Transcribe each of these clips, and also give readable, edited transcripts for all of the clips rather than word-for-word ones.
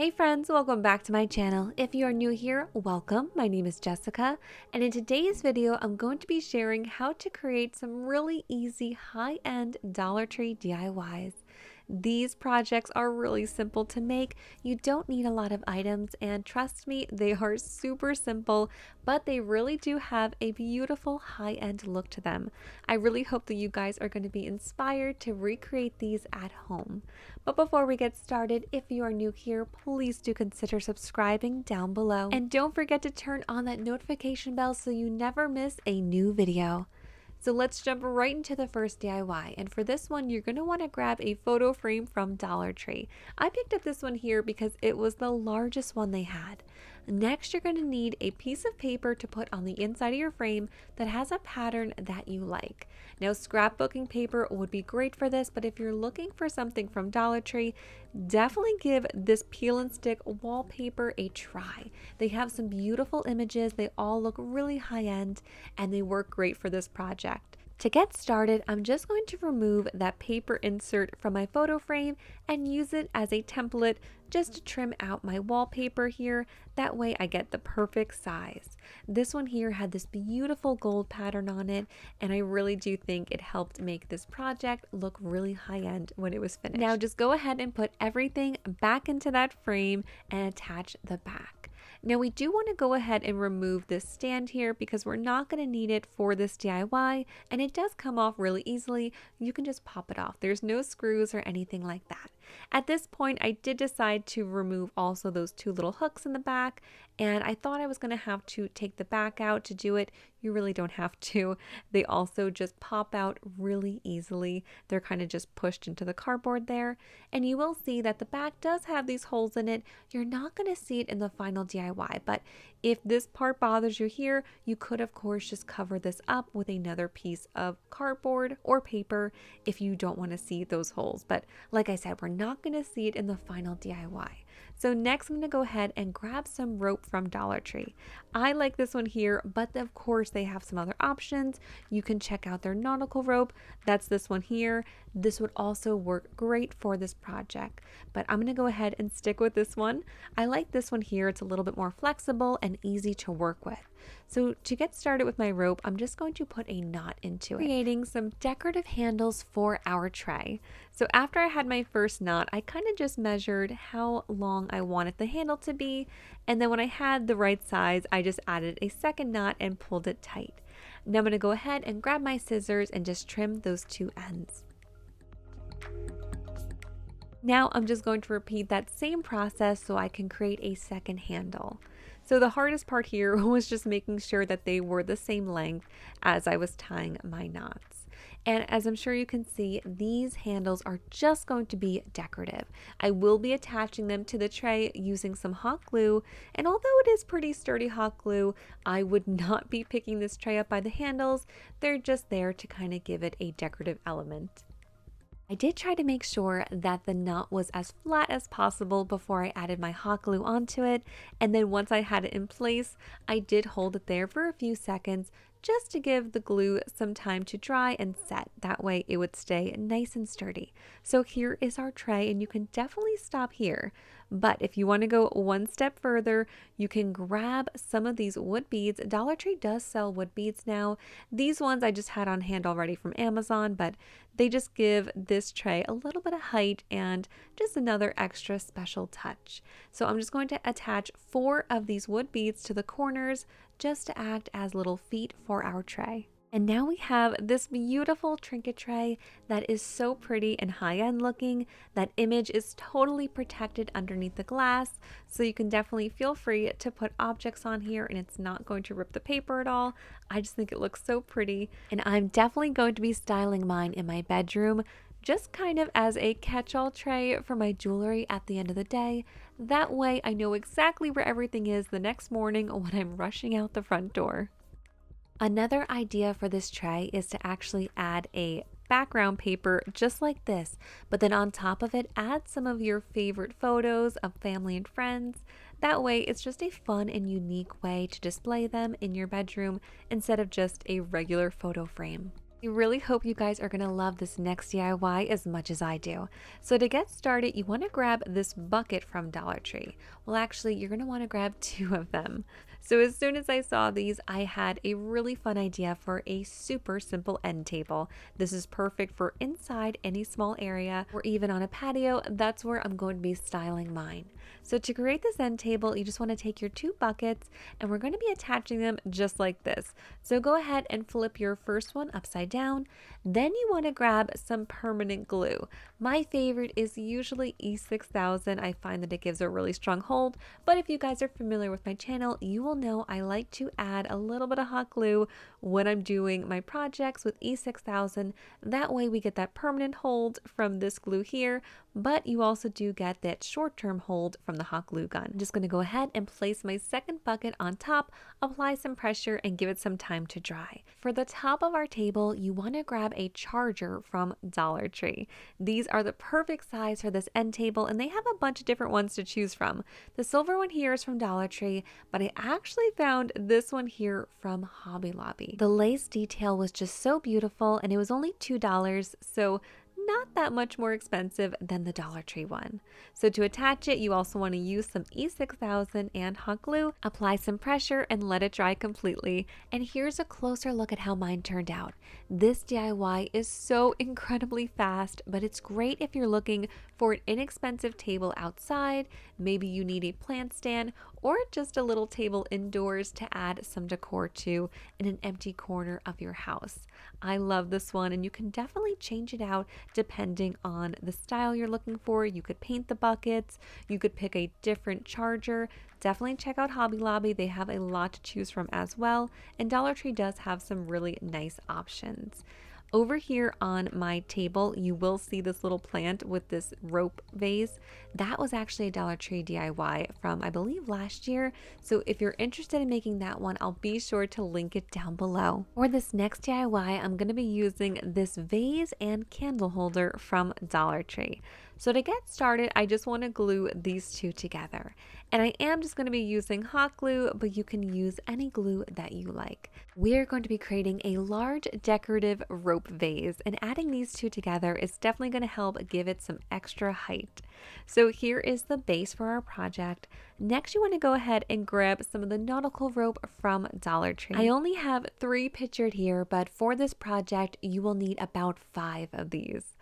Hey friends, welcome back to my channel. If you are new here, welcome. My name is Jessica, and in today's video, I'm going to be sharing how to create some really easy high-end Dollar Tree DIYs. These projects are really simple to make. You don't need a lot of items, and trust me, they are super simple, but they really do have a beautiful high-end look to them. I really hope that you guys are going to be inspired to recreate these at home. But before we get started, if you are new here, please do consider subscribing down below. And don't forget to turn on that notification bell so you never miss a new video. So let's jump right into the first DIY, and for this one you're going to want to grab a photo frame from Dollar Tree. I picked up this one here because it was the largest one they had. Next, you're going to need a piece of paper to put on the inside of your frame that has a pattern that you like. Now, scrapbooking paper would be great for this, but if you're looking for something from Dollar Tree, definitely give this peel and stick wallpaper a try. They have some beautiful images, they all look really high end, and they work great for this project. To get started, I'm just going to remove that paper insert from my photo frame and use it as a template just to trim out my wallpaper here. That way I get the perfect size. This one here had this beautiful gold pattern on it, and I really do think it helped make this project look really high-end when it was finished. Now just go ahead and put everything back into that frame and attach the back. Now we do want to go ahead and remove this stand here because we're not going to need it for this DIY, and it does come off really easily. You can just pop it off. There's no screws or anything like that. At this point, I did decide to remove also those two little hooks in the back, and I thought I was going to have to take the back out to do it. You really don't have to. They also just pop out really easily. They're kind of just pushed into the cardboard there, and you will see that the back does have these holes in it. You're not going to see it in the final DIY, but if this part bothers you here, you could of course just cover this up with another piece of cardboard or paper if you don't want to see those holes. But like I said, we're not going to see it in the final DIY. So next I'm going to go ahead and grab some rope from Dollar Tree. I like this one here, but of course they have some other options. You can check out their nautical rope. That's this one here. This would also work great for this project, but I'm going to go ahead and stick with this one. I like this one here. It's a little bit more flexible and easy to work with. So to get started with my rope, I'm just going to put a knot into it, creating some decorative handles for our tray. So after I had my first knot, I kind of just measured how long I wanted the handle to be, and then when I had the right size, I just added a second knot and pulled it tight. Now I'm going to go ahead and grab my scissors and just trim those two ends. Now I'm just going to repeat that same process so I can create a second handle. So the hardest part here was just making sure that they were the same length as I was tying my knots. And as I'm sure you can see, these handles are just going to be decorative. I will be attaching them to the tray using some hot glue, and although it is pretty sturdy hot glue, I would not be picking this tray up by the handles. They're just there to kind of give it a decorative element. I did try to make sure that the knot was as flat as possible before I added my hot glue onto it, and then once I had it in place, I did hold it there for a few seconds just to give the glue some time to dry and set. That way it would stay nice and sturdy. So here is our tray, and you can definitely stop here. But if you want to go one step further, you can grab some of these wood beads. Dollar Tree does sell wood beads now. These ones I just had on hand already from Amazon, but they just give this tray a little bit of height and just another extra special touch. So I'm just going to attach 4 of these wood beads to the corners just to act as little feet for our tray. And now we have this beautiful trinket tray that is so pretty and high-end looking. That image is totally protected underneath the glass, so you can definitely feel free to put objects on here and it's not going to rip the paper at all. I just think it looks so pretty, and I'm definitely going to be styling mine in my bedroom, just kind of as a catch-all tray for my jewelry at the end of the day. That way I know exactly where everything is the next morning when I'm rushing out the front door. Another idea for this tray is to actually add a background paper just like this, but then on top of it, add some of your favorite photos of family and friends. That way, it's just a fun and unique way to display them in your bedroom instead of just a regular photo frame. I really hope you guys are going to love this next DIY as much as I do. So to get started, you want to grab this bucket from Dollar Tree. Well, actually, you're going to want to grab two of them. So as soon as I saw these, I had a really fun idea for a super simple end table. This is perfect for inside any small area or even on a patio. That's where I'm going to be styling mine. So to create this end table, you just want to take your two buckets and we're going to be attaching them just like this. So go ahead and flip your first one upside down. Then you want to grab some permanent glue. My favorite is usually E6000. I find that it gives a really strong hold, but if you guys are familiar with my channel, you will know I like to add a little bit of hot glue when I'm doing my projects with E6000. That way we get that permanent hold from this glue here, but you also do get that short-term hold from the hot glue gun. I'm just going to go ahead and place my second bucket on top, apply some pressure, and give it some time to dry. For the top of our table, you want to grab a charger from Dollar Tree. These are the perfect size for this end table, and they have a bunch of different ones to choose from. The silver one here is from Dollar Tree, but I actually found this one here from Hobby Lobby. The lace detail was just so beautiful, and it was only $2, so not that much more expensive than the Dollar Tree one. So to attach it, you also want to use some E6000 and hot glue, apply some pressure, and let it dry completely. And here's a closer look at how mine turned out. This DIY is so incredibly fast, but it's great if you're looking for an inexpensive table outside. Maybe you need a plant stand or just a little table indoors to add some decor to in an empty corner of your house. I love this one, and you can definitely change it out depending on the style you're looking for. You could paint the buckets, you could pick a different charger. Definitely check out Hobby Lobby. They have a lot to choose from as well, and Dollar Tree does have some really nice options. Over here on my table, you will see this little plant with this rope vase. That was actually a Dollar Tree DIY from, I believe, last year. So if you're interested in making that one, I'll be sure to link it down below. For this next DIY, I'm going to be using this vase and candle holder from Dollar Tree. So to get started, I just want to glue these two together. And I am just going to be using hot glue, but you can use any glue that you like. We're going to be creating a large decorative rope vase, and adding these two together is definitely going to help give it some extra height. So here is the base for our project. Next, you want to go ahead and grab some of the nautical rope from Dollar Tree. I only have 3 pictured here, but for this project, you will need about 5 of these.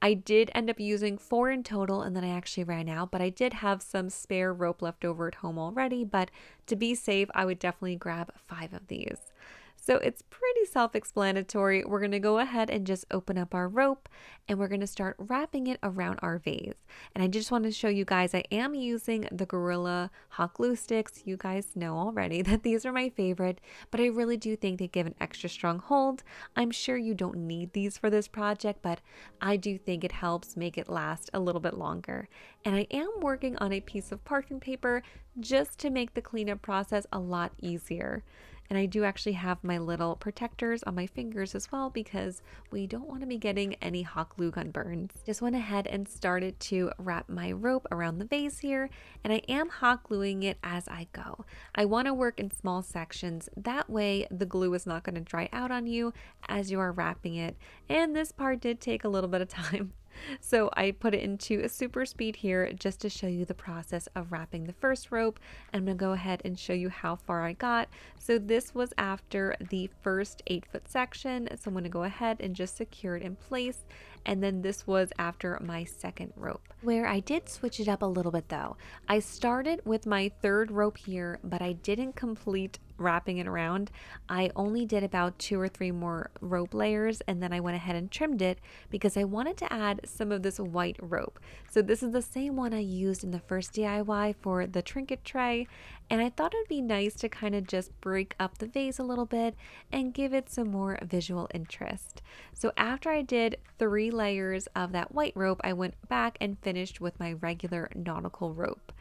I did end up using 4 in total, and then I actually ran out, but I did have some spare rope left over at home already, but to be safe, I would definitely grab 5 of these. So it's pretty self-explanatory. We're going to go ahead and just open up our rope, and we're going to start wrapping it around our vase. And I just want to show you guys, I am using the Gorilla hot glue sticks. You guys know already that these are my favorite, but I really do think they give an extra strong hold. I'm sure you don't need these for this project, but I do think it helps make it last a little bit longer. And I am working on a piece of parchment paper just to make the cleanup process a lot easier. And I do actually have my little protectors on my fingers as well, because we don't want to be getting any hot glue gun burns. Just went ahead and started to wrap my rope around the vase here, and I am hot gluing it as I go. I want to work in small sections. That way the glue is not going to dry out on you as you are wrapping it. And this part did take a little bit of time. So I put it into a super speed here just to show you the process of wrapping the first rope. I'm going to go ahead and show you how far I got. So this was after the first 8-foot section. So I'm going to go ahead and just secure it in place. And then this was after my second rope, where I did switch it up a little bit though. I started with my 3rd rope here, but I didn't complete wrapping it around. I only did about 2 or 3 more rope layers, and then I went ahead and trimmed it because I wanted to add some of this white rope. So this is the same one I used in the first DIY for the trinket tray, and I thought it would be nice to kind of just break up the vase a little bit and give it some more visual interest. So after I did 3 layers of that white rope, I went back and finished with my regular nautical rope.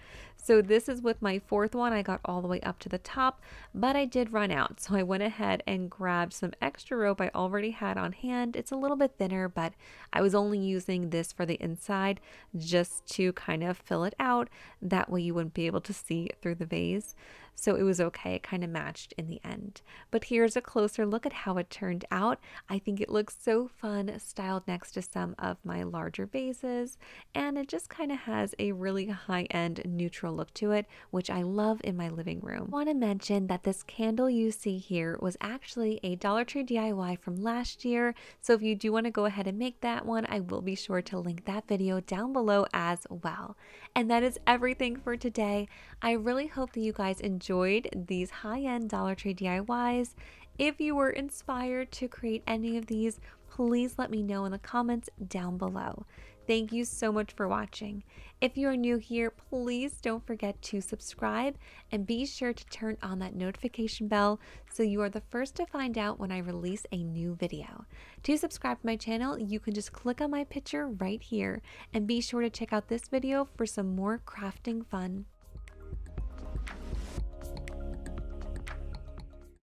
So this is with my 4th one. I got all the way up to the top, but I did run out. So I went ahead and grabbed some extra rope I already had on hand. It's a little bit thinner, but I was only using this for the inside just to kind of fill it out. That way you wouldn't be able to see through the vase. so it was okay. It kind of matched in the end. But here's a closer look at how it turned out. I think it looks so fun styled next to some of my larger vases, and it just kind of has a really high-end neutral look to it, which I love in my living room. I want to mention that this candle you see here was actually a Dollar Tree DIY from last year, so if you do want to go ahead and make that one, I will be sure to link that video down below as well. And that is everything for today. I really hope that you guys enjoyed these high-end Dollar Tree DIYs. If you were inspired to create any of these, please let me know in the comments down below. Thank you so much for watching. If you are new here, please don't forget to subscribe and be sure to turn on that notification bell so you are the first to find out when I release a new video. To subscribe to my channel, you can just click on my picture right here and be sure to check out this video for some more crafting fun.